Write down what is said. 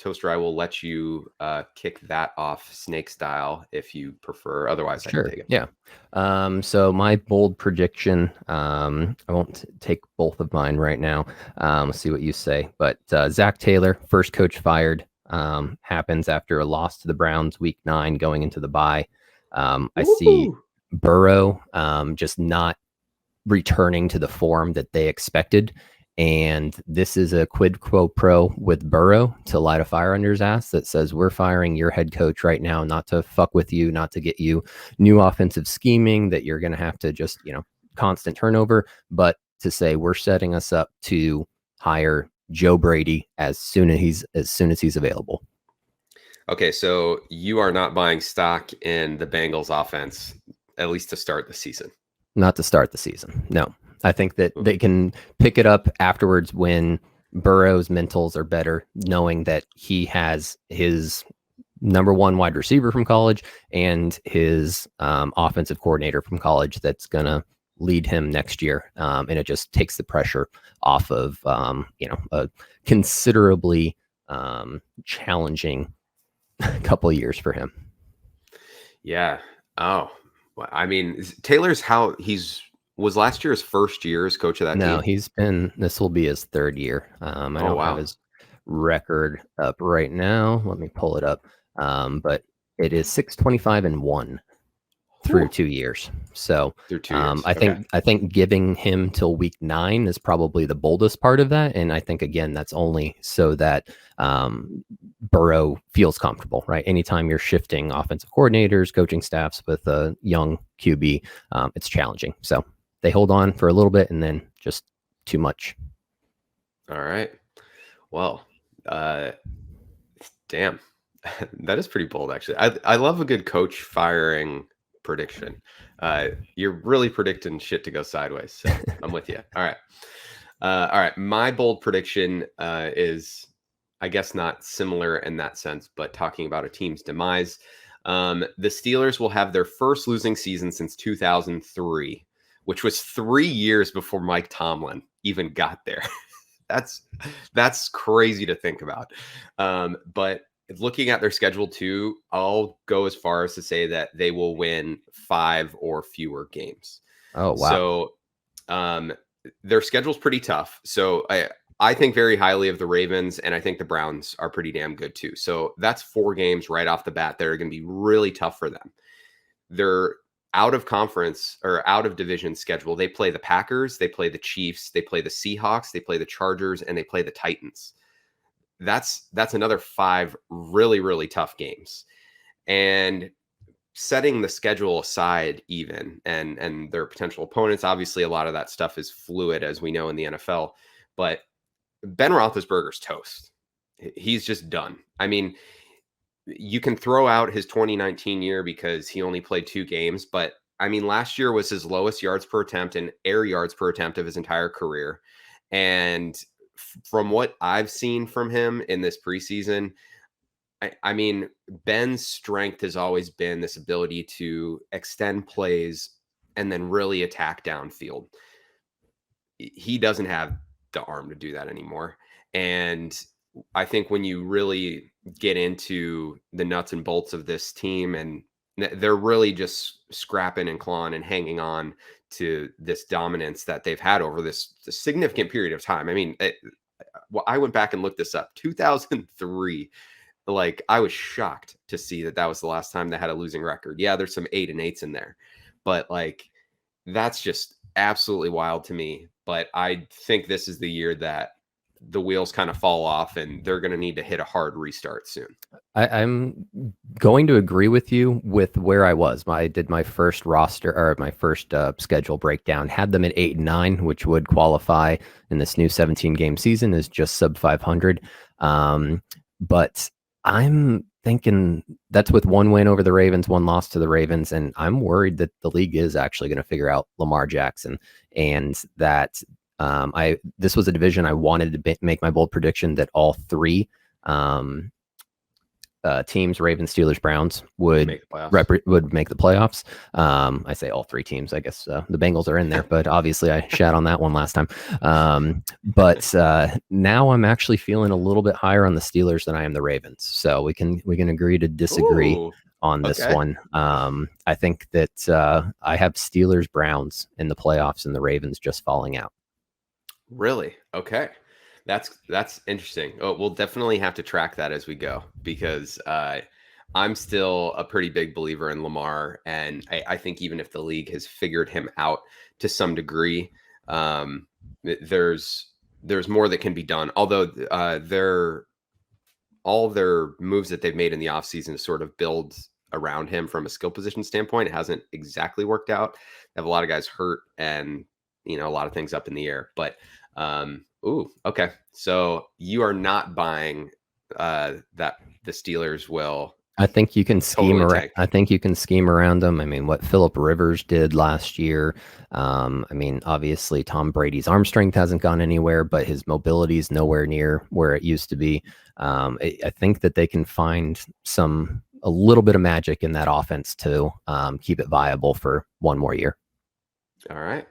Toaster, I will let you kick that off snake style if you prefer. Otherwise, I can Sure. take it. Yeah. So my bold prediction, I won't take both of mine right now. Let's see what you say. But Zac Taylor, first coach fired, happens after a loss to the Browns week 9 going into the bye. I see Woo-hoo! Burrow just not returning to the form that they expected. And this is a quid pro quo with Burrow to light a fire under his ass that says, we're firing your head coach right now, not to fuck with you, not to get you new offensive scheming that you're going to have to just, constant turnover, but to say we're setting us up to hire Joe Brady as soon as he's available. Okay, so you are not buying stock in the Bengals offense, at least to start the season. Not to start the season. No. I think that they can pick it up afterwards when Burrow's mentals are better, knowing that he has his number one wide receiver from college and his offensive coordinator from college that's going to lead him next year. And it just takes the pressure off of, a considerably challenging couple of years for him. Yeah. Oh, I mean, Taylor's was last year his first year as coach of that team? This will be his third year. I don't have his record up right now. Let me pull it up. But it is 6-25-1 through 2 years. So through 2 years. I think giving him till week 9 is probably the boldest part of that. And I think, again, that's only so that Burrow feels comfortable, right? Anytime you're shifting offensive coordinators, coaching staffs with a young QB, it's challenging. So they hold on for a little bit and then just too much. All right. Well, damn, that is pretty bold, actually. I love a good coach firing prediction. You're really predicting shit to go sideways. So I'm with you. All right. All right. My bold prediction is, I guess, not similar in that sense, but talking about a team's demise. The Steelers will have their first losing season since 2003, which was 3 years before Mike Tomlin even got there. That's crazy to think about. But looking at their schedule too, I'll go as far as to say that they will win 5 or fewer games. Oh, wow. So their schedule's pretty tough. So I think very highly of the Ravens, and I think the Browns are pretty damn good too. So that's 4 games right off the bat that are going to be really tough for them. They're out of conference or out of division schedule. They play the Packers, they play the Chiefs, they play the Seahawks, they play the Chargers, and they play the Titans. That's another 5 really, really tough games. And setting the schedule aside even and their potential opponents, obviously a lot of that stuff is fluid, as we know in the NFL, but Ben Roethlisberger's toast. He's just done. I mean, you can throw out his 2019 year because he only played 2 games, but I mean, last year was his lowest yards per attempt and air yards per attempt of his entire career. And from what I've seen from him in this preseason, I mean, Ben's strength has always been this ability to extend plays and then really attack downfield. He doesn't have the arm to do that anymore. And I think when you really get into the nuts and bolts of this team, and they're really just scrapping and clawing and hanging on to this dominance that they've had over this significant period of time. I mean, I went back and looked this up. 2003, like, I was shocked to see that was the last time they had a losing record. Yeah, there's some 8-8s in there, but like, that's just absolutely wild to me. But I think this is the year that the wheels kind of fall off and they're going to need to hit a hard restart soon. I'm going to agree with you with where I was. I did my first roster or my first schedule breakdown, had them at 8-9, which would qualify in this new 17-game season as just sub 500. But I'm thinking that's with 1 win over the Ravens, 1 loss to the Ravens. And I'm worried that the league is actually going to figure out Lamar Jackson, and that this was a division I wanted to make my bold prediction that all 3 teams, Ravens, Steelers, Browns, would Make the playoffs. would make the playoffs. I say all 3 teams. I guess the Bengals are in there, but obviously I shat on that one last time. But now I'm actually feeling a little bit higher on the Steelers than I am the Ravens. So we can agree to disagree Ooh, on this okay. one. I think that I have Steelers, Browns in the playoffs, and the Ravens just falling out. Really? Okay. That's interesting. Oh, we'll definitely have to track that as we go because I'm still a pretty big believer in Lamar, and I think even if the league has figured him out to some degree, there's more that can be done. Although all their moves that they've made in the offseason to sort of build around him from a skill position standpoint hasn't exactly worked out. They have a lot of guys hurt and a lot of things up in the air, but okay. So you are not buying that the Steelers will. I think you can scheme Totally around. tank. I think you can scheme around them. I mean, what Phillip Rivers did last year. Obviously Tom Brady's arm strength hasn't gone anywhere, but his mobility is nowhere near where it used to be. I think that they can find a little bit of magic in that offense to keep it viable for one more year. All right.